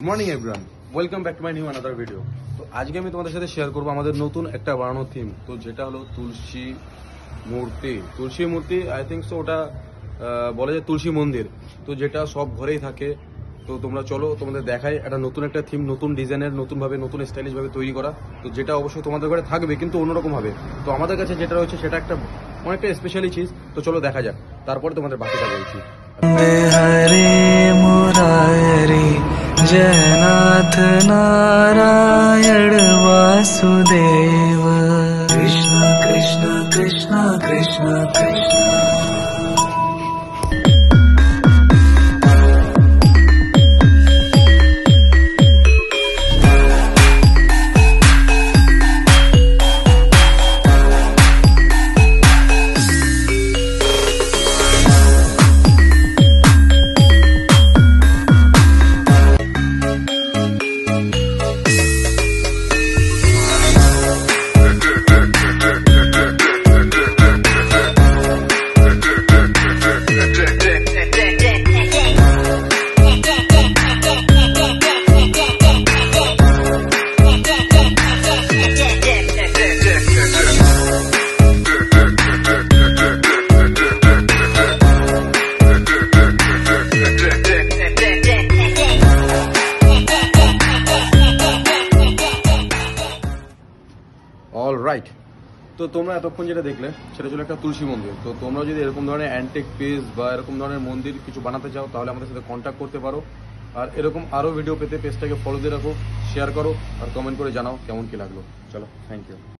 Morning everyone, welcome back to my new another video. তো আজকে আমি তোমাদের সাথে শেয়ার করবো আমাদের নতুন একটা বানানো থিম, তো যেটা হলো তুলসী মূর্তি। আই থিঙ্ক সো ওটা বলা যায় তুলসী মন্দির, তো যেটা সব ঘরেই থাকে। তো তোমরা চলো তোমাদের দেখাই একটা নতুন একটা থিম, নতুন ডিজাইনের, নতুন ভাবে, নতুন স্টাইলিশ ভাবে তৈরি করা। তো যেটা অবশ্যই তোমাদের ঘরে থাকবে, কিন্তু অন্যরকম হবে। তো আমাদের কাছে যেটা রয়েছে সেটা একটা অনেকটা স্পেশালি চিজ। তো চলো দেখা যাক, তারপরে তোমাদের বাকিটা বলছি। हरे मुरारी जयनाथ नारायण वासुदेव कृष्ण कृष्ण कृष्ण कृष्ण कृष्ण। অল রাইট, তো তোমরা এতক্ষণ যেটা দেখলে সেটা ছিল একটা তুলসী মন্দির। তো তোমরা যদি এরকম ধরনের অ্যান্টিক পিস বা এরকম ধরনের মন্দির কিছু বানাতে চাও, তাহলে আমাদের সাথে কন্ট্যাক্ট করতে পারো। আর এরকম আরও ভিডিও পেতে পেজটাকে ফলো দিয়ে রাখো, শেয়ার করো আর কমেন্ট করে জানাও কেমন কি লাগলো। চলো, থ্যাংক ইউ।